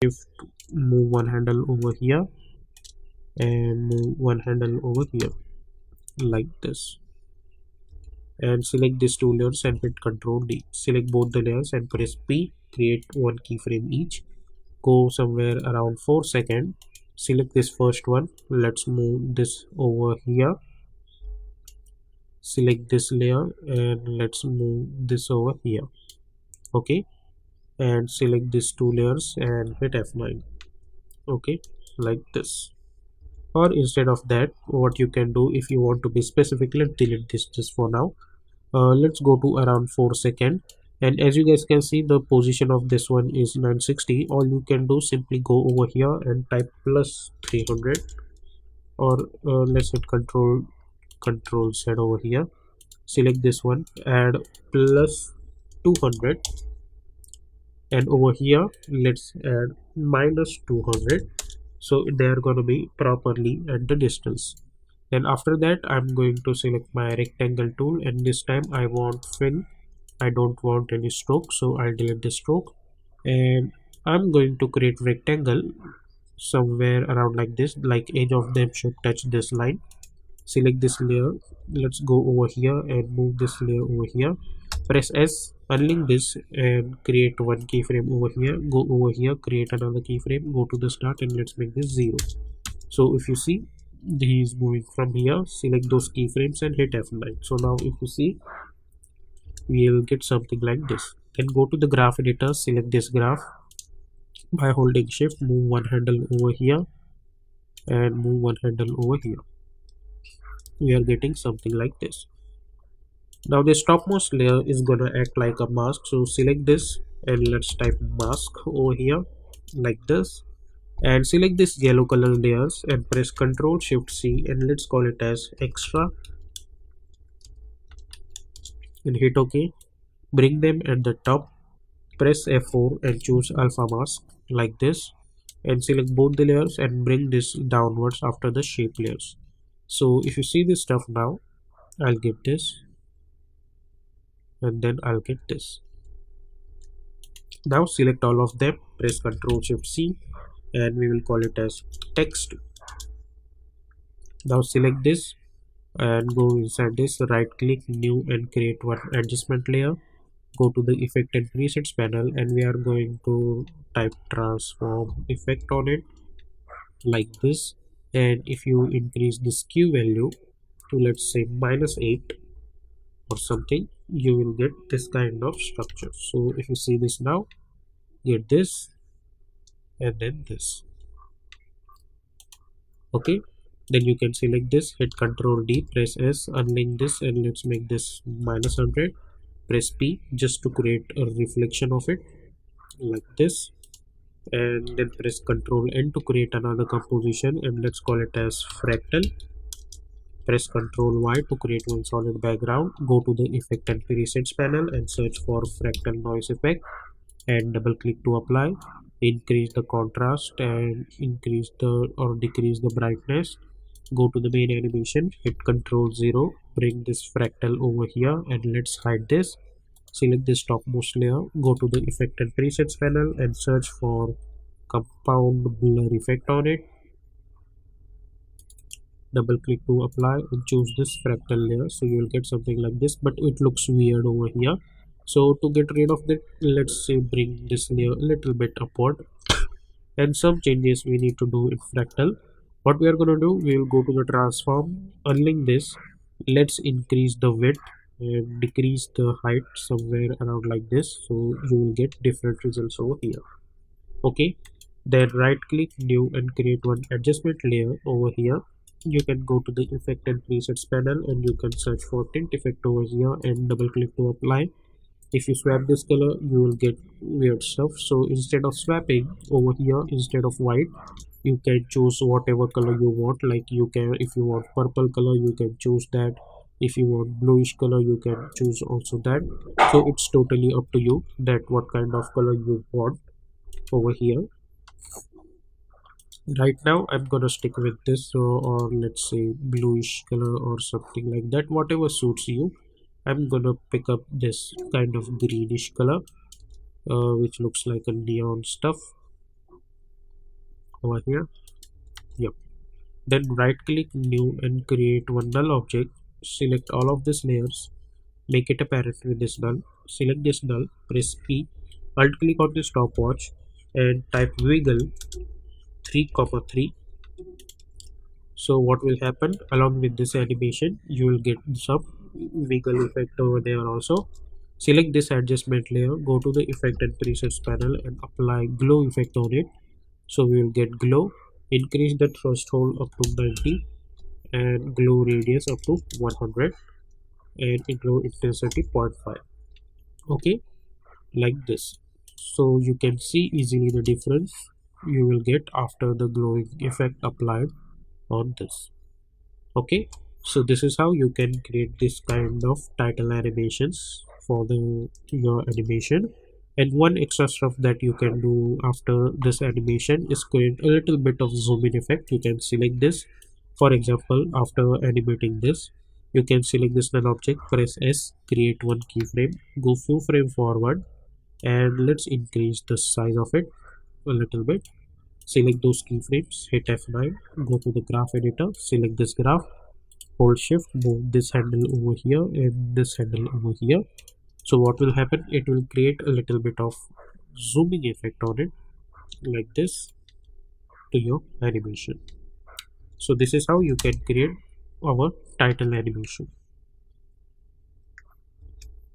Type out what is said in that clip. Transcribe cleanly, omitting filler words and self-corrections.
shift, move one handle over here and move one handle over here like this, and select these two layers and hit Ctrl D. Select both the layers and press P. Create one keyframe each. Go somewhere around 4 seconds. Select this first one. Let's move this over here. Select this layer and let's move this over here. Okay, and select these two layers and hit F9. Okay, like this. Or instead of that, what you can do, if you want to be specific, let's delete this just for now. Let's go to around 4 seconds, and as you guys can see, the position of this one is 960. All you can do, simply go over here and type plus 300, or let's hit control Z over here. Select this one, add plus 200, and over here let's add minus 200, so they are going to be properly at the distance. Then after that, I'm going to select my rectangle tool, and this time I want fill. I don't want any stroke, so I'll delete the stroke, and I'm going to create rectangle somewhere around like this, like edge of them should touch this line. Select this layer, let's go over here and move this layer over here. Press S, unlink this and create one keyframe over here. Go over here, create another keyframe, go to the start, and let's make this 0. So if you see, he is moving from here. Select those keyframes and hit F9. So now if you see, we'll get something like this. Then go to the graph editor, select this graph. By holding shift, move one handle over here and move one handle over here. We are getting something like this. Now this topmost layer is gonna act like a mask, so select this and let's type mask over here like this, and select this yellow color layers and press Ctrl Shift C, and let's call it as extra and hit OK. Bring them at the top, press F4 and choose alpha mask like this, and select both the layers and bring this downwards after the shape layers. So if you see this stuff now, I'll get this and then I'll get this. Now select all of them, press Ctrl Shift C, and we will call it as text. Now select this and go inside this, right click, new, and create one adjustment layer. Go to the effect and presets panel, and we are going to type transform effect on it like this. And if you increase the skew value to, let's say, -8 or something, you will get this kind of structure. So if you see this now, get this and then this. Okay, then you can select this, hit Ctrl D, press S, unlink this, and let's make this -100. Press P just to create a reflection of it like this, and then press Ctrl N to create another composition, and let's call it as fractal. Press Ctrl Y to create one solid background. Go to the effect and presets panel and search for fractal noise effect and double click to apply. Increase the contrast and increase the or decrease the brightness. Go to the main animation, hit Ctrl 0, bring this fractal over here, and let's hide this. Select this topmost layer, go to the effect and presets panel and search for compound blur effect on it. Double click to apply and choose this fractal layer, so you will get something like this, but it looks weird over here. So to get rid of that, let's say bring this layer a little bit upward, and some changes we need to do in fractal. What we are going to do, we will go to the transform, unlink this, let's increase the width and decrease the height somewhere around like this, so you will get different results over here. Okay, then right click, new, and create one adjustment layer over here. You can go to the effect and presets panel and you can search for tint effect over here and double click to apply. If you swap this color, you will get weird stuff. So instead of swapping over here, instead of white, you can choose whatever color you want. Like you can, if you want purple color, you can choose that. If you want bluish color, you can choose also that. So it's totally up to you that what kind of color you want over here. Right now I'm gonna stick with this, or let's say bluish color or something like that, whatever suits you. I'm gonna pick up this kind of greenish color, which looks like a neon stuff. over here. Yep. Then right click new and create one null object. Select all of these layers, make it apparent with this null. Select this null, press P, alt click on the stopwatch and type wiggle 3, 3. So what will happen along with this animation, you will get some wiggle effect over there also. Select this adjustment layer, go to the effect and presets panel and apply glow effect on it. So we will get glow. Increase the threshold up to 90 and glow radius up to 100 and glow intensity 0.5. Okay, like this. So you can see easily the difference you will get after the glowing effect applied on this. Okay, so this is how you can create this kind of title animations for the your animation. And one extra stuff that you can do after this animation is create a little bit of zoom in effect. You can select this. For example, after animating this, you can select this null object, press S, create one keyframe, go few frame forward, and let's increase the size of it a little bit. Select those keyframes, hit F9, go to the graph editor, select this graph, hold shift, move this handle over here and this handle over here. So what will happen, it will create a little bit of zooming effect on it like this to your animation. So this is how you can create our title animation.